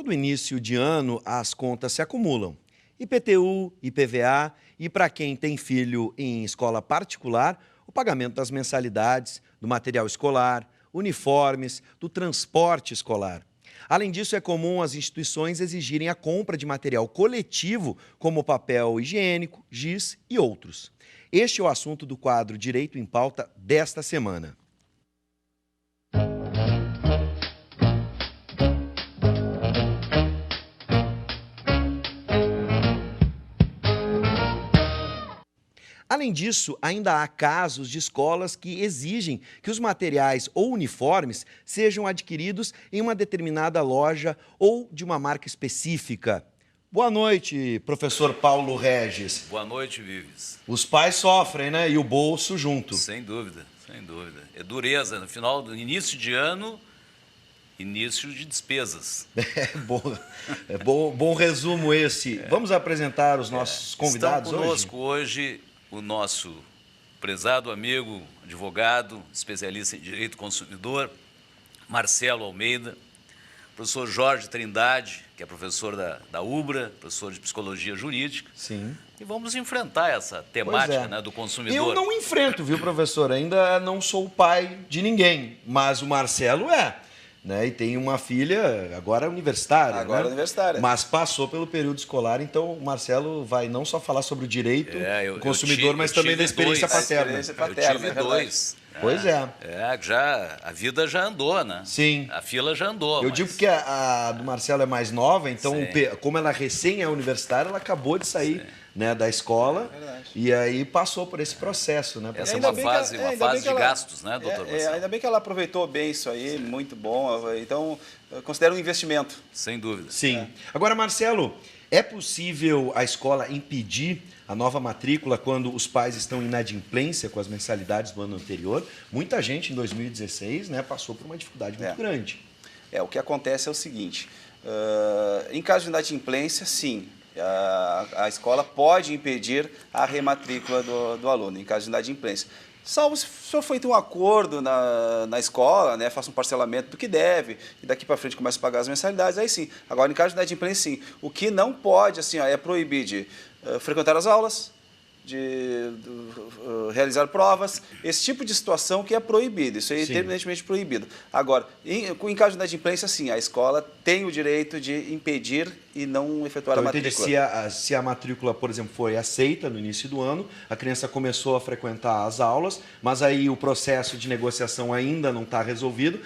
Todo início de ano, as contas se acumulam. IPTU, IPVA e, para quem tem filho em escola particular, o pagamento das mensalidades, do material escolar, uniformes, do transporte escolar. Além disso, é comum as instituições exigirem a compra de material coletivo, como papel higiênico, giz e outros. Este é o assunto do quadro Direito em Pauta desta semana. Além disso, ainda há casos de escolas que exigem que os materiais ou uniformes sejam adquiridos em uma determinada loja ou de uma marca específica. Boa noite, professor Paulo Regis. Boa noite, Vives. Os pais sofrem, né? E o bolso junto. Sem dúvida, sem dúvida. É dureza, no final do início de ano, início de despesas. Bom resumo esse. Vamos apresentar os nossos convidados Estão conosco hoje o nosso prezado amigo, advogado, especialista em direito do consumidor, Marcelo Almeida, professor Jorge Trindade, que é professor da UBRA, professor de psicologia jurídica. Sim. E vamos enfrentar essa temática, né, do consumidor. Eu não enfrento, viu, professor? Ainda não sou o pai de ninguém, mas o Marcelo é. Né? E tem uma filha, agora universitária. Agora universitária. Mas passou pelo período escolar, então o Marcelo vai não só falar sobre o direito do consumidor, mas também da experiência paterna. Eu tive dois. Pois é. A vida já andou, né? Sim. A fila já andou. Eu digo que a do Marcelo é mais nova, então, como ela recém é universitária, ela acabou de sair, né, da escola e aí passou por esse processo, né? Essa é uma fase de gastos, né, doutor Marcelo? Ainda bem que ela aproveitou bem isso aí, muito bom. Então, eu considero um investimento. Sem dúvida. Sim. Agora, Marcelo, é possível a escola impedir a nova matrícula quando os pais estão em inadimplência com as mensalidades do ano anterior? Muita gente em 2016, né, passou por uma dificuldade muito grande. O que acontece é o seguinte, em caso de inadimplência, sim, a escola pode impedir a rematrícula do aluno, em caso de inadimplência. Salvo se for feito um acordo na escola, né, faça um parcelamento do que deve, e daqui para frente começa a pagar as mensalidades, aí sim. Agora, em caso de inadimplência, sim. O que não pode, assim, é proibir de frequentar as aulas, de realizar provas, esse tipo de situação que é proibido, isso aí é terminantemente proibido. Agora, em caso de inadimplência, sim, a escola tem o direito de impedir e não efetuar a matrícula. Se a matrícula, por exemplo, foi aceita no início do ano, a criança começou a frequentar as aulas, mas aí o processo de negociação ainda não está resolvido.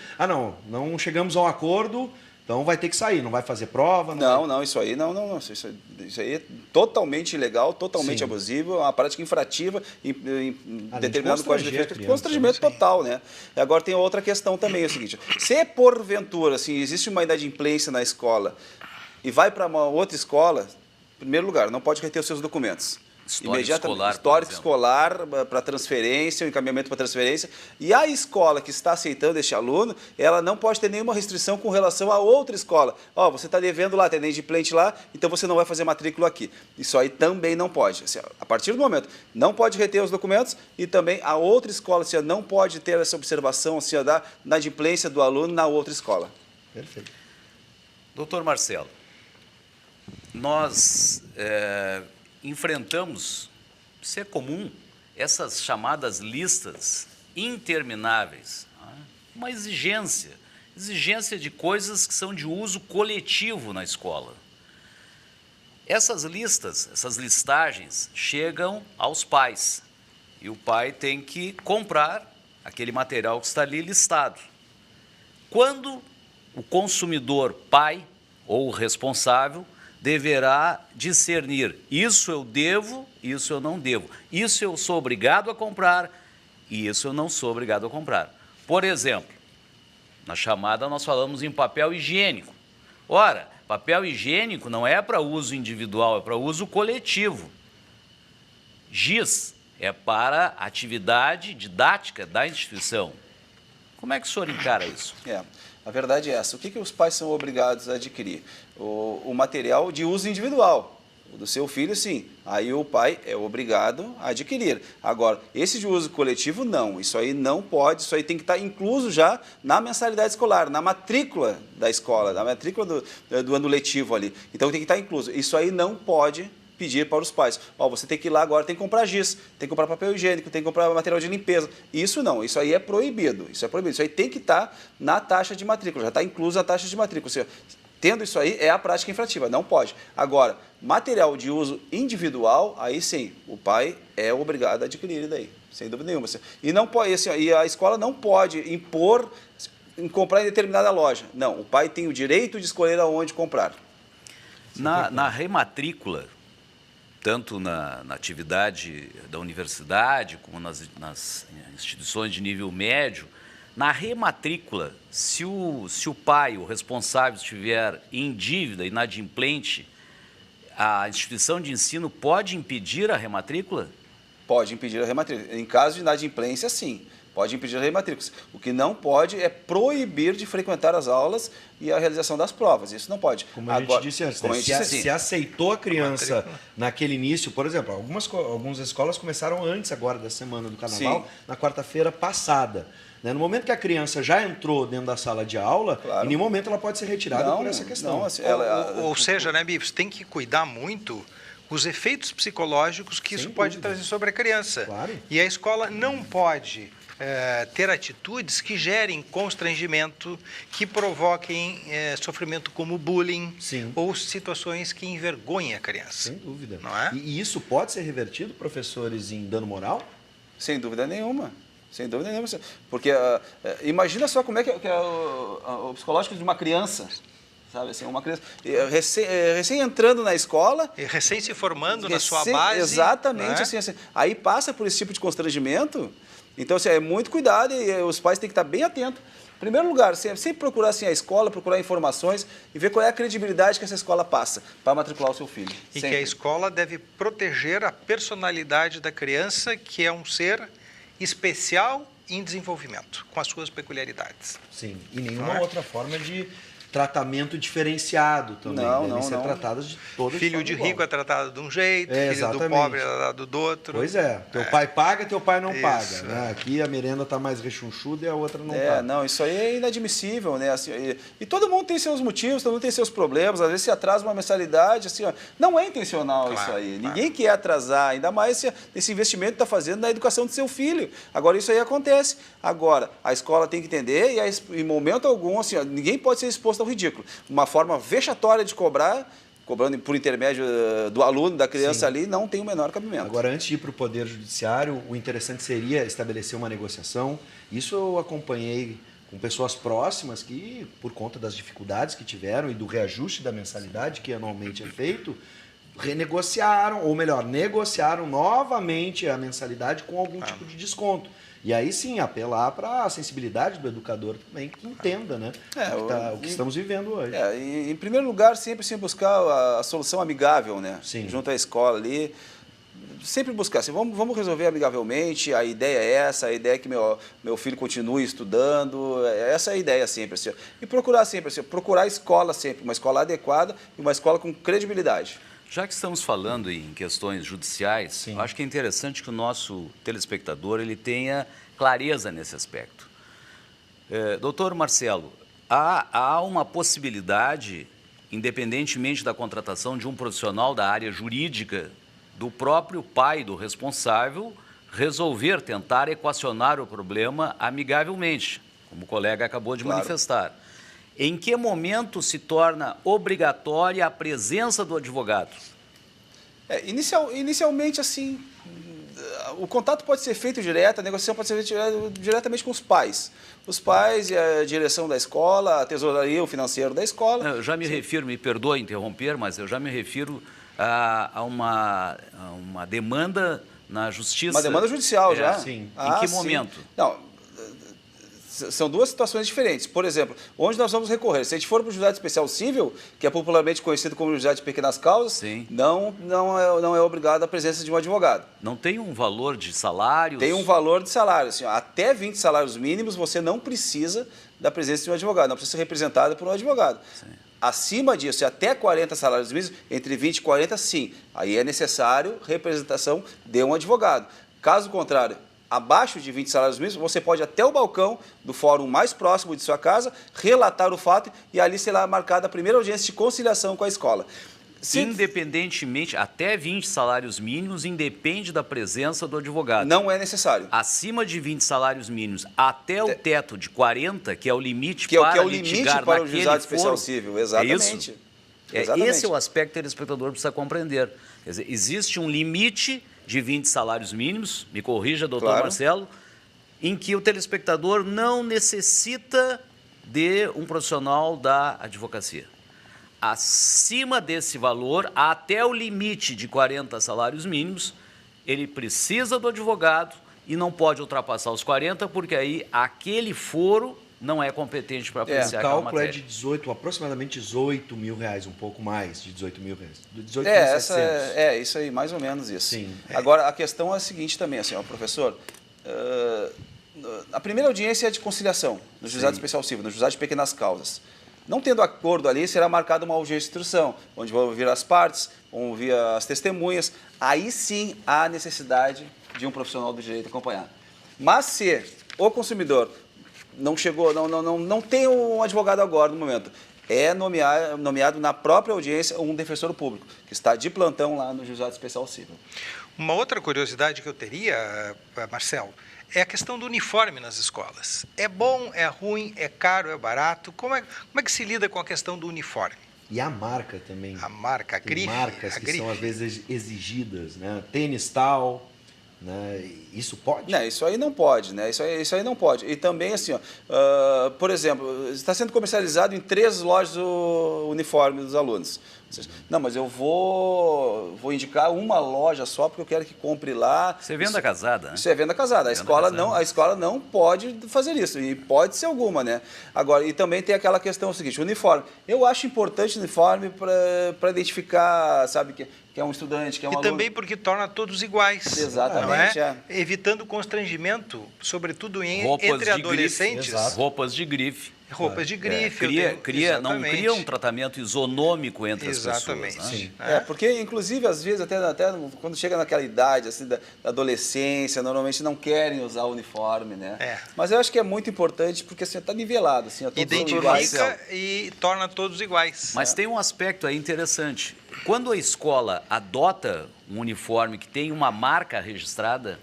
Não chegamos a um acordo, então vai ter que sair, não vai fazer prova? Não, isso aí não. Isso aí é totalmente ilegal, totalmente abusivo, é uma prática infrativa em determinado Código de Defesa. Constrangimento total, né? E agora tem outra questão também, é o seguinte, se porventura assim, existe uma inadimplência na escola e vai para uma outra escola, em primeiro lugar, não pode reter os seus documentos. Histórico escolar para transferência, o encaminhamento para transferência. E a escola que está aceitando este aluno, ela não pode ter nenhuma restrição com relação a outra escola. Você está devendo lá, tem inadimplente lá, então você não vai fazer matrícula aqui. Isso aí também não pode. Assim, a partir do momento, não pode reter os documentos e também a outra escola assim, não pode ter essa observação assim, da inadimplência do aluno na outra escola. Perfeito. Doutor Marcelo, nós enfrentamos, isso é comum, essas chamadas listas intermináveis, uma exigência de coisas que são de uso coletivo na escola. Essas listas, essas listagens chegam aos pais e o pai tem que comprar aquele material que está ali listado. Quando o consumidor, pai ou responsável, deverá discernir, isso eu devo, isso eu não devo, isso eu sou obrigado a comprar e isso eu não sou obrigado a comprar. Por exemplo, na chamada nós falamos em papel higiênico. Ora, papel higiênico não é para uso individual, é para uso coletivo. Giz é para atividade didática da instituição. Como é que o senhor encara isso? A verdade é essa. O que os pais são obrigados a adquirir? O material de uso individual. O do seu filho, sim. Aí o pai é obrigado a adquirir. Agora, esse de uso coletivo, não. Isso aí não pode, isso aí tem que estar incluso já na mensalidade escolar, na matrícula da escola, na matrícula do ano letivo ali. Então tem que estar incluso. Isso aí não pode pedir para os pais. Ó, você tem que ir lá agora, tem que comprar giz, tem que comprar papel higiênico, tem que comprar material de limpeza. Isso não, isso aí é proibido. Isso é proibido. Isso aí tem que estar na taxa de matrícula, já está incluso a taxa de matrícula. Ou seja, tendo isso aí, é a prática infrativa, não pode. Agora, material de uso individual, aí sim, o pai é obrigado a adquirir daí, sem dúvida nenhuma. E, não pode, assim, e a escola não pode impor em comprar em determinada loja. Não, o pai tem o direito de escolher aonde comprar. Na rematrícula, tanto na atividade da universidade, como nas instituições de nível médio, na rematrícula, se o pai, o responsável, estiver em dívida, inadimplente, a instituição de ensino pode impedir a rematrícula? Pode impedir a rematrícula. Em caso de inadimplência, sim. Pode impedir a rematrícula. O que não pode é proibir de frequentar as aulas e a realização das provas. Isso não pode. Como a gente disse antes, se aceitou a criança naquele início, por exemplo, algumas escolas começaram antes agora da semana do Carnaval, sim, na quarta-feira passada. No momento que a criança já entrou dentro da sala de aula, claro, em nenhum momento ela pode ser retirada por essa questão. Não, assim, ou seja, né, Bi, você tem que cuidar muito os efeitos psicológicos que isso pode trazer sobre a criança. Claro. E a escola não pode ter atitudes que gerem constrangimento, que provoquem sofrimento como bullying, sim, ou situações que envergonhem a criança. Sem dúvida. Não é? E isso pode ser revertido, professores, em dano moral? Sem dúvida nenhuma. Sem dúvida nenhuma. Porque imagina só como é que é o psicológico de uma criança. Sabe, assim, uma criança recém entrando na escola. E recém se formando na sua base. Exatamente. Né? Assim, aí passa por esse tipo de constrangimento. Então, assim, é muito cuidado e os pais têm que estar bem atentos. Em primeiro lugar, sempre procurar assim, a escola, procurar informações e ver qual é a credibilidade que essa escola passa para matricular o seu filho. E sempre que a escola deve proteger a personalidade da criança, que é um ser especial em desenvolvimento, com as suas peculiaridades. Sim, e nenhuma outra forma de tratamento diferenciado também. Devem ser tratadas de todas Filho de rico é tratado de um jeito, filho do pobre é tratado do outro. Pois é, teu pai paga, teu pai não paga. Né? Aqui a merenda está mais rechonchuda e a outra não está. Não, isso aí é inadmissível, né? Assim, e todo mundo tem seus motivos, todo mundo tem seus problemas, às vezes se atrasa uma mensalidade, assim, ó, não é intencional isso aí. Ninguém quer atrasar, ainda mais esse investimento que está fazendo na educação do seu filho. Agora, isso aí acontece. Agora, a escola tem que entender e em momento algum, assim, ó, ninguém pode ser exposto ao ridículo. Uma forma vexatória de cobrando por intermédio do aluno, da criança, sim, ali, não tem o menor cabimento. Agora, antes de ir para o Poder Judiciário, o interessante seria estabelecer uma negociação. Isso eu acompanhei com pessoas próximas que, por conta das dificuldades que tiveram e do reajuste da mensalidade, que anualmente é feito, renegociaram, ou melhor, negociaram novamente a mensalidade com algum tipo de desconto. E aí sim, apelar para a sensibilidade do educador também, que entenda, né, o que estamos vivendo hoje. Em primeiro lugar, sempre buscar a solução amigável, né? Sim. Junto à escola ali. Sempre buscar, assim, vamos resolver amigavelmente, a ideia é essa, a ideia é que meu filho continue estudando, essa é a ideia sempre. Assim, e procurar sempre, assim, procurar a escola sempre, uma escola adequada e uma escola com credibilidade. Já que estamos falando em questões judiciais, sim, eu acho que é interessante que o nosso telespectador ele tenha clareza nesse aspecto. Doutor Marcelo, há uma possibilidade, independentemente da contratação de um profissional da área jurídica, do próprio pai do responsável resolver, tentar equacionar o problema amigavelmente, como o colega acabou de manifestar. Em que momento se torna obrigatória a presença do advogado? Inicialmente, assim, o contato pode ser feito direto, a negociação pode ser feita diretamente com os pais. Os pais e a direção da escola, a tesouraria, o financeiro da escola. Eu já me refiro, me perdoe interromper, mas eu já me refiro a uma demanda na justiça. Uma demanda judicial já? Sim. Em que momento? Não, são duas situações diferentes. Por exemplo, onde nós vamos recorrer? Se a gente for para o juizado especial civil, que é popularmente conhecido como juizado de pequenas causas, sim, não é obrigado a presença de um advogado. Não tem um valor de salários? Tem um valor de salário. Assim, até 20 salários mínimos, você não precisa da presença de um advogado, não precisa ser representado por um advogado. Sim. Acima disso, e até 40 salários mínimos, entre 20 e 40, sim. Aí é necessário representação de um advogado. Caso contrário, abaixo de 20 salários mínimos, você pode ir até o balcão do fórum mais próximo de sua casa, relatar o fato e ali será marcada a primeira audiência de conciliação com a escola. Independentemente, até 20 salários mínimos, independe da presença do advogado. Não é necessário. Acima de 20 salários mínimos, até o teto de 40, que é o limite para o juizado especial civil. Exatamente. Esse é o aspecto que o telespectador precisa compreender. Quer dizer, existe um limite de 20 salários mínimos, me corrija, doutor Marcelo, em que o telespectador não necessita de um profissional da advocacia. Acima desse valor, até o limite de 40 salários mínimos, ele precisa do advogado e não pode ultrapassar os 40, porque aí aquele foro não é competente para apreciar aquela matéria. O cálculo é de aproximadamente 18 mil reais, um pouco mais de 18 mil reais. 18.700. Isso aí, mais ou menos isso. Sim. Agora, a questão é a seguinte também, assim, ó, professor, a primeira audiência é de conciliação, no juizado especial civil, no juizado de pequenas causas. Não tendo acordo ali, será marcada uma audiência de instrução, onde vão ouvir as partes, vão ouvir as testemunhas. Aí sim há necessidade de um profissional do direito acompanhar. Mas se o consumidor não chegou, não tem um advogado agora no momento, é nomeado na própria audiência um defensor público, que está de plantão lá no juizado especial civil. Uma outra curiosidade que eu teria, Marcelo, é a questão do uniforme nas escolas. É bom, é ruim, é caro, é barato? Como é que se lida com a questão do uniforme? E a marca também. A marca, a grife. Marcas que são às vezes exigidas, né? Tênis tal, né? Isso pode? Não, isso aí não pode, né? Isso aí não pode. E também assim, ó, por exemplo, está sendo comercializado em 3 lojas o uniforme dos alunos. Não, mas eu vou indicar uma loja só porque eu quero que compre lá. Isso é venda casada, né? Isso é venda casada. A escola não pode fazer isso. E pode ser alguma, né? Agora, e também tem aquela questão seguinte, o uniforme. Eu acho importante o uniforme para identificar, sabe, que é um estudante, que é um aluno. E também porque torna todos iguais. Exatamente. Não é? Evitando constrangimento, sobretudo entre adolescentes. Roupas de grife. Roupas de grife. Não cria um tratamento isonômico entre as pessoas. Né? Sim. Porque, inclusive, às vezes, até quando chega naquela idade assim, da adolescência, normalmente não querem usar o uniforme, né? Mas eu acho que é muito importante porque assim, está nivelado. Assim, identifica e torna todos iguais. Mas tem um aspecto aí interessante. Quando a escola adota um uniforme que tem uma marca registrada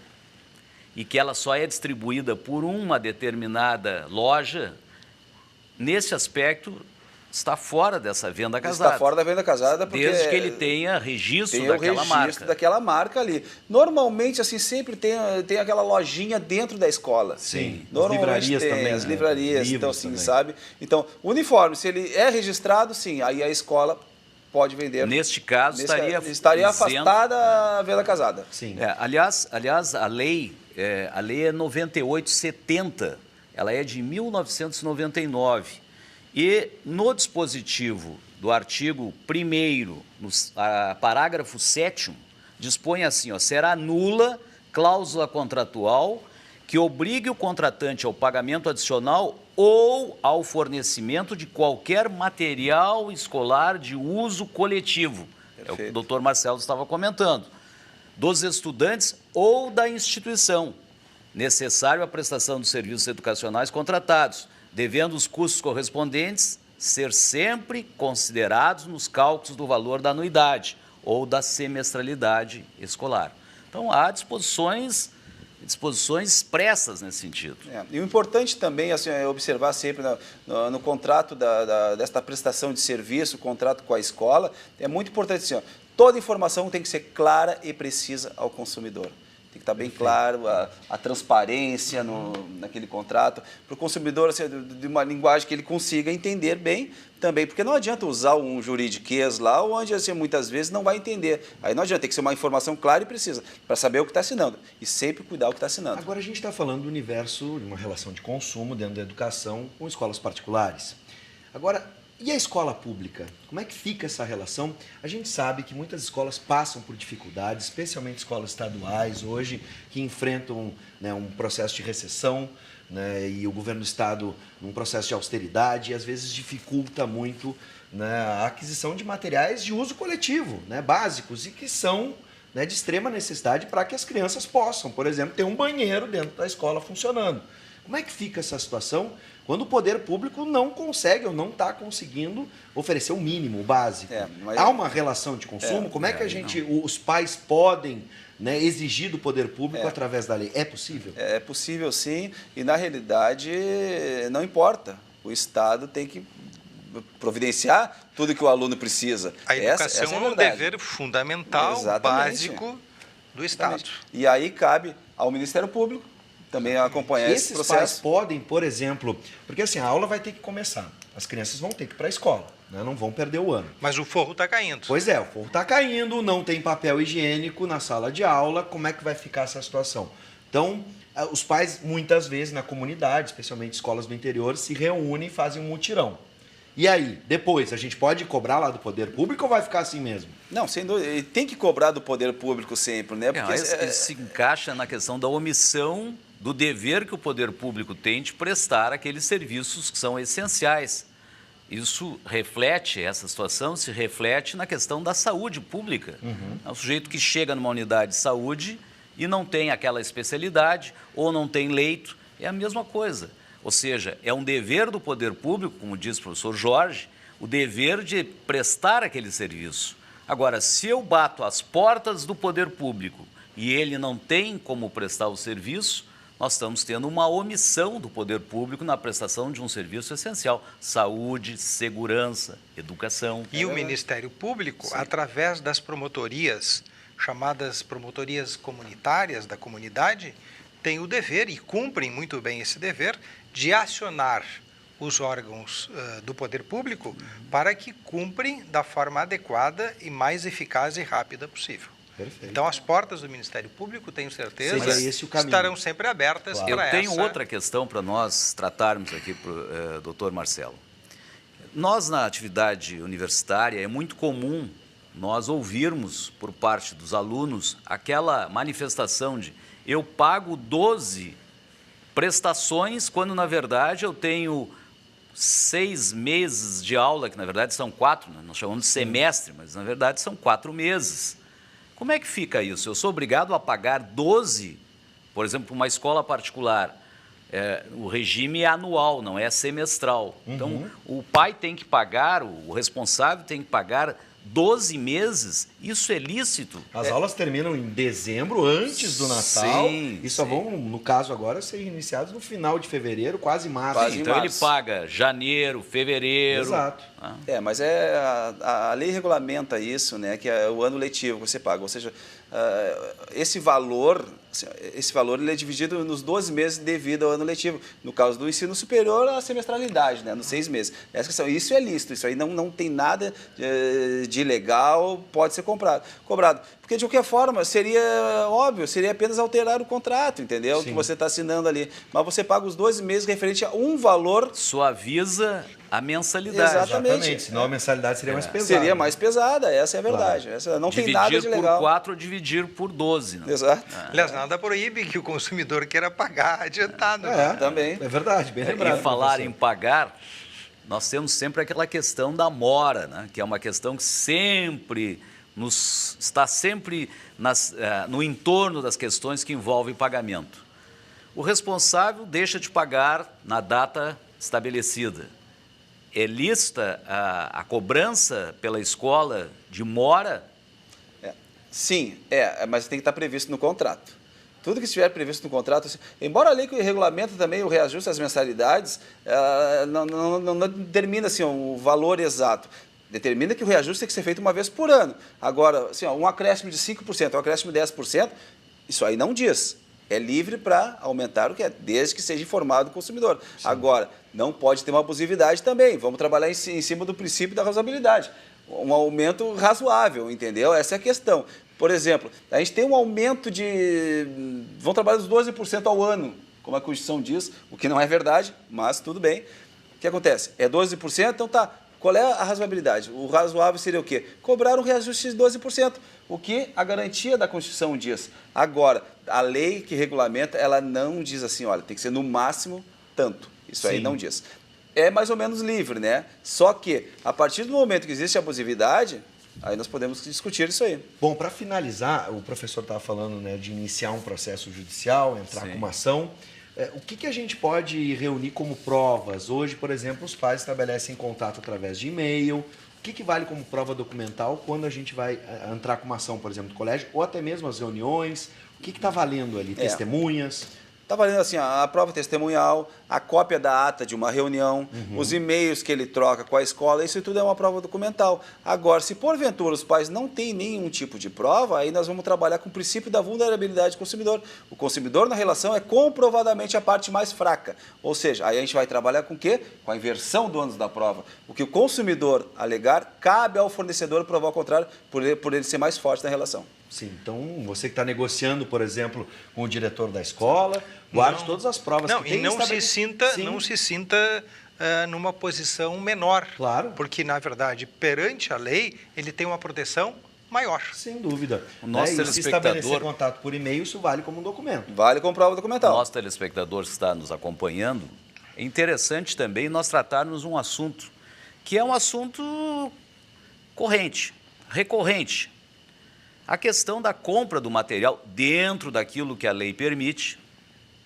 e que ela só é distribuída por uma determinada loja, nesse aspecto, está fora dessa venda casada. Está fora da venda casada porque... Desde que ele tenha registro daquela marca. Daquela marca ali. Normalmente, assim, sempre tem aquela lojinha dentro da escola. Sim. Normalmente as livrarias também. As livrarias, né? então, assim, também. sabe? Então, o uniforme, se ele é registrado, sim, aí a escola pode vender. Neste caso, estaria afastada a venda casada. Sim. Aliás, a lei é 9870. Ela é de 1999 e no dispositivo do artigo 1º, no parágrafo 7º, dispõe assim, ó, será nula cláusula contratual que obrigue o contratante ao pagamento adicional ou ao fornecimento de qualquer material escolar de uso coletivo. Perfeito. É o que o doutor Marcelo estava comentando. Dos estudantes ou da instituição, necessário à prestação dos serviços educacionais contratados, devendo os custos correspondentes ser sempre considerados nos cálculos do valor da anuidade ou da semestralidade escolar. Então, há disposições expressas nesse sentido. E o importante também assim, é observar sempre no contrato desta prestação de serviço, o contrato com a escola, é muito importante assim, ó, toda informação tem que ser clara e precisa ao consumidor. Tem que estar bem claro a transparência naquele contrato, para o consumidor, assim, de uma linguagem que ele consiga entender bem também, porque não adianta usar um juridiquês lá, onde assim, muitas vezes não vai entender. Aí não adianta, tem que ser uma informação clara e precisa, para saber o que está assinando, e sempre cuidar o que está assinando. Agora a gente está falando do universo de uma relação de consumo dentro da educação com escolas particulares. Agora, e a escola pública? Como é que fica essa relação? A gente sabe que muitas escolas passam por dificuldades, especialmente escolas estaduais hoje, que enfrentam, né, um processo de recessão, né, e o governo do estado num processo de austeridade, e às vezes dificulta muito né, a aquisição de materiais de uso coletivo, né, básicos, e que são, né, de extrema necessidade para que as crianças possam, por exemplo, ter um banheiro dentro da escola funcionando. Como é que fica essa situação quando o poder público não consegue ou não está conseguindo oferecer o mínimo, o básico? Há uma relação de consumo? Como é que os pais podem, né, exigir do poder público através da lei? É possível? É possível, sim, e na realidade não importa. O Estado tem que providenciar tudo que o aluno precisa. A educação é um dever fundamental, básico do Estado. E aí cabe ao Ministério Público também acompanhar esse processo. Esses pais podem, por exemplo, porque assim, a aula vai ter que começar, as crianças vão ter que ir para a escola, né? Não vão perder o ano. Mas o forro está caindo. Pois é, o forro está caindo, não tem papel higiênico na sala de aula, como é que vai ficar essa situação? Então, os pais, muitas vezes, na comunidade, especialmente escolas do interior, se reúnem e fazem um mutirão. E aí, depois, a gente pode cobrar lá do poder público ou vai ficar assim mesmo? Não, sem dúvida, tem que cobrar do poder público sempre, né? Porque isso se encaixa na questão da omissão do dever que o poder público tem de prestar aqueles serviços que são essenciais. Isso reflete, essa situação se reflete na questão da saúde pública. É um sujeito que chega numa unidade de saúde e não tem aquela especialidade ou não tem leito, é a mesma coisa. Ou seja, é um dever do poder público, como diz o professor Jorge, o dever de prestar aquele serviço. Agora, se eu bato as portas do poder público e ele não tem como prestar o serviço, nós estamos tendo uma omissão do poder público na prestação de um serviço essencial. Saúde, segurança, educação. E o Ministério Público, através das promotorias, chamadas promotorias comunitárias da comunidade, tem o dever, e cumprem muito bem esse dever, de acionar os órgãos do poder público para que cumprem da forma adequada e mais eficaz e rápida possível. Perfeito. Então, as portas do Ministério Público, tenho certeza, esse estarão sempre abertas para essa... Eu tenho outra questão para nós tratarmos aqui, doutor Marcelo. Nós, na atividade universitária, é muito comum nós ouvirmos, por parte dos alunos, aquela manifestação de eu pago 12 prestações, quando, na verdade, eu tenho 6 meses de aula, que, na verdade, são 4, né? Nós chamamos de semestre, mas, na verdade, são 4 meses. Como é que fica isso? Eu sou obrigado a pagar 12, por exemplo, uma escola particular. O regime é anual, não é semestral. Então, o pai tem que pagar, o responsável tem que pagar 12 meses, isso é lícito? As aulas terminam em dezembro, antes do Natal, e só vão, no caso agora, ser iniciadas no final de fevereiro, quase março. Então ele paga janeiro, fevereiro. Exato. Mas a lei regulamenta isso, né, que é o ano letivo que você paga, ou seja, esse valor ele é dividido nos 12 meses devido ao ano letivo. No caso do ensino superior, a semestralidade, né, nos 6 meses. Isso é lícito, isso aí não tem nada de ilegal, pode ser cobrado. Porque, de qualquer forma, seria óbvio, seria apenas alterar o contrato, entendeu? Sim. Que você está assinando ali. Mas você paga os 12 meses referente a um valor... Suaviza a mensalidade. Exatamente. Senão a mensalidade seria mais pesada. Seria mais pesada, essa é a verdade. Claro. Essa não dividir tem nada de legal. Dividir por 4 ou dividir por 12. Né? Exato. Aliás, nada proíbe que o consumidor queira pagar adiantado. Também. É verdade, bem lembrado. E falar em pagar, nós temos sempre aquela questão da mora, né? Que é uma questão que sempre está sempre no entorno das questões que envolvem pagamento. O responsável deixa de pagar na data estabelecida. É lícita a cobrança pela escola de mora? Sim, mas tem que estar previsto no contrato. Tudo que estiver previsto no contrato, embora a lei que regulamenta também o reajuste das mensalidades, não determina assim, o valor exato. Determina que o reajuste tem que ser feito uma vez por ano. Agora, assim, um acréscimo de 5%, um acréscimo de 10%, isso aí não diz. É livre para aumentar o que é, desde que seja informado o consumidor. Sim. Agora, não pode ter uma abusividade também. Vamos trabalhar em cima do princípio da razoabilidade. Um aumento razoável, entendeu? Essa é a questão. Por exemplo, a gente tem um aumento de... Vão trabalhar dos 12% ao ano, como a Constituição diz, o que não é verdade, mas tudo bem. O que acontece? É 12%, então tá. Qual é a razoabilidade? O razoável seria o quê? Cobrar um reajuste de 12%, o que a garantia da Constituição diz. Agora, a lei que regulamenta, ela não diz assim, olha, tem que ser no máximo tanto. Isso aí não diz. é mais ou menos livre, né? Só que, a partir do momento que existe abusividade, aí nós podemos discutir isso aí. Bom, para finalizar, o professor estava falando, né, de iniciar um processo judicial, entrar com uma ação. O que a gente pode reunir como provas? Hoje, por exemplo, os pais estabelecem contato através de e-mail. O que vale como prova documental quando a gente vai entrar com uma ação, por exemplo, do colégio, ou até mesmo as reuniões? O que está valendo ali? Testemunhas? Está valendo assim, a prova testemunhal, a cópia da ata de uma reunião, os e-mails que ele troca com a escola, isso tudo é uma prova documental. Agora, se porventura os pais não têm nenhum tipo de prova, aí nós vamos trabalhar com o princípio da vulnerabilidade do consumidor. O consumidor na relação é comprovadamente a parte mais fraca. Ou seja, aí a gente vai trabalhar com o quê? Com a inversão do ônus da prova. O que o consumidor alegar, cabe ao fornecedor provar o contrário, por ele ser mais forte na relação. Sim, então você que está negociando, por exemplo, com o diretor da escola, guarde todas as provas que tem. Não se sinta numa posição menor. Claro. Porque, na verdade, perante a lei, ele tem uma proteção maior. Sem dúvida. O nosso telespectador... Se estabelecer contato por e-mail, isso vale como um documento. Vale como prova documental. O nosso telespectador que está nos acompanhando, é interessante também nós tratarmos um assunto que é um assunto corrente, recorrente. A questão da compra do material dentro daquilo que a lei permite,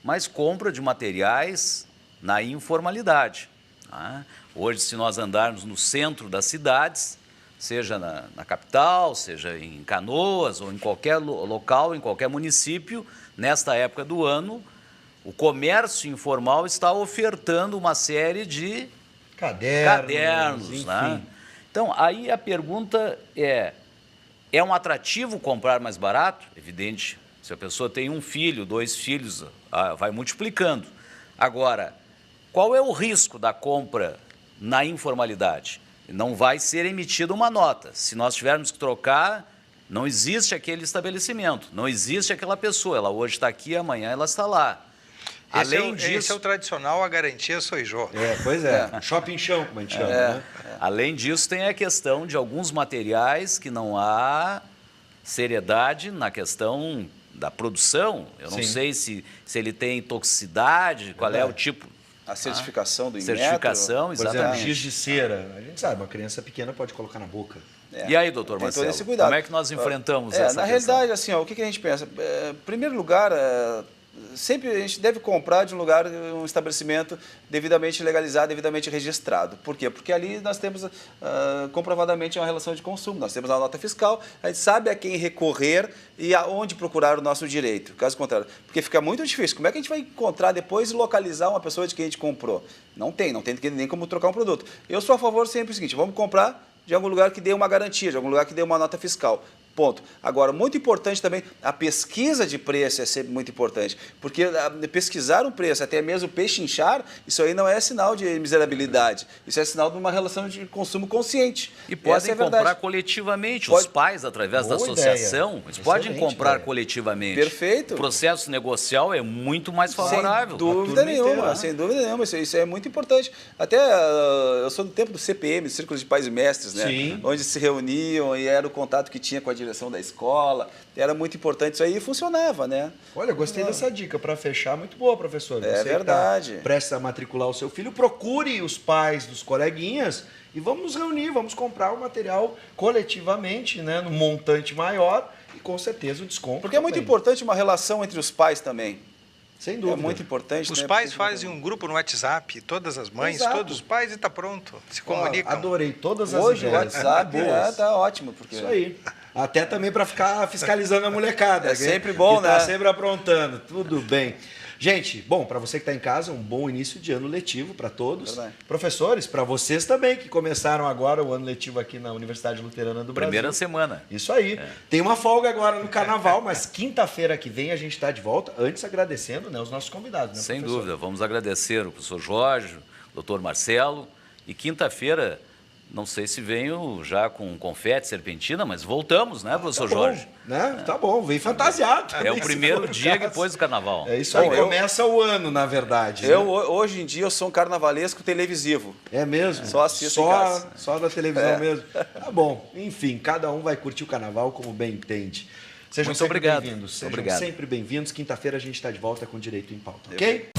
mas compra de materiais na informalidade. Tá? Hoje, se nós andarmos no centro das cidades, seja na capital, seja em Canoas ou em qualquer local, em qualquer município, nesta época do ano, o comércio informal está ofertando uma série de cadernos, enfim. Né? Então, aí a pergunta é um atrativo comprar mais barato? Evidente, se a pessoa tem um filho, 2 filhos, vai multiplicando. Agora, qual é o risco da compra na informalidade? Não vai ser emitida uma nota. Se nós tivermos que trocar, não existe aquele estabelecimento, não existe aquela pessoa. Ela hoje está aqui, amanhã ela está lá. Esse é o tradicional, a garantia sou eu. Pois é. Shopping chão, como a gente chama, né? Além disso, tem a questão de alguns materiais que não há seriedade na questão da produção. Eu não sei se ele tem toxicidade, qual é o tipo. A certificação do Inmetro. Certificação, Por exatamente. exemplo, giz de cera. A gente sabe, uma criança pequena pode colocar na boca. E aí, doutor Marcelo, como é que nós enfrentamos essa questão? Na realidade, assim, o que a gente pensa? Em primeiro lugar, sempre a gente deve comprar de um estabelecimento devidamente legalizado, devidamente registrado. Por quê? Porque ali nós temos comprovadamente uma relação de consumo, nós temos a nota fiscal, a gente sabe a quem recorrer e aonde procurar o nosso direito, caso contrário. Porque fica muito difícil. Como é que a gente vai encontrar depois e localizar uma pessoa de quem a gente comprou? Não tem nem como trocar um produto. Eu sou a favor sempre do seguinte, vamos comprar de algum lugar que dê uma garantia, de algum lugar que dê uma nota fiscal. Ponto. Agora, muito importante também, a pesquisa de preço é sempre muito importante, porque pesquisar um preço, até mesmo pechinchar, isso aí não é sinal de miserabilidade, isso é sinal de uma relação de consumo consciente. E podem comprar coletivamente, os pais, através da associação, eles podem comprar coletivamente. Perfeito. O processo negocial é muito mais favorável. Sem dúvida nenhuma, isso é muito importante. Até eu sou do tempo do CPM, Círculos de Pais e Mestres, né? Sim. Onde se reuniam e era o contato que tinha com a direção da escola, era muito importante isso aí e funcionava, né? Olha, gostei dessa dica para fechar, muito boa, professor. É verdade. Tá prestes a matricular o seu filho, procure os pais dos coleguinhas e vamos nos reunir, vamos comprar o material coletivamente, né, num montante maior e com certeza o desconto. Porque é muito importante uma relação entre os pais também. Sem dúvida. É muito importante. Os pais fazem um grupo no WhatsApp, todas as mães, todos os pais, e está pronto. Se comunicam. Adorei todas as Hoje o ideias. WhatsApp está ótimo. Porque... Isso aí. Até também para ficar fiscalizando a molecada. É sempre bom, né? Tá sempre aprontando. Tudo bem. Gente, bom, para você que está em casa, um bom início de ano letivo para todos. Verdade. Professores, para vocês também, que começaram agora o ano letivo aqui na Universidade Luterana do Brasil. Primeira semana. Isso aí. Tem uma folga agora no Carnaval, mas quinta-feira que vem a gente está de volta. Antes agradecendo, né, os nossos convidados. Né, sem professor? dúvida. Vamos agradecer o professor Jorge, o doutor Marcelo. E quinta-feira, não sei se venho já com confete, serpentina, mas voltamos, né, professor Jorge? Né? Tá bom, vem fantasiado. É o primeiro dia depois do Carnaval. É isso aí, começa o ano, na verdade. Hoje em dia, eu sou um carnavalesco televisivo. É mesmo? Só assisto em casa. Só da televisão mesmo. Tá bom, enfim, cada um vai curtir o Carnaval como bem entende. Sejam Muito sempre obrigado. bem-vindos. Obrigado. Sempre bem-vindos. Quinta-feira a gente está de volta com Direito em Pauta, ok?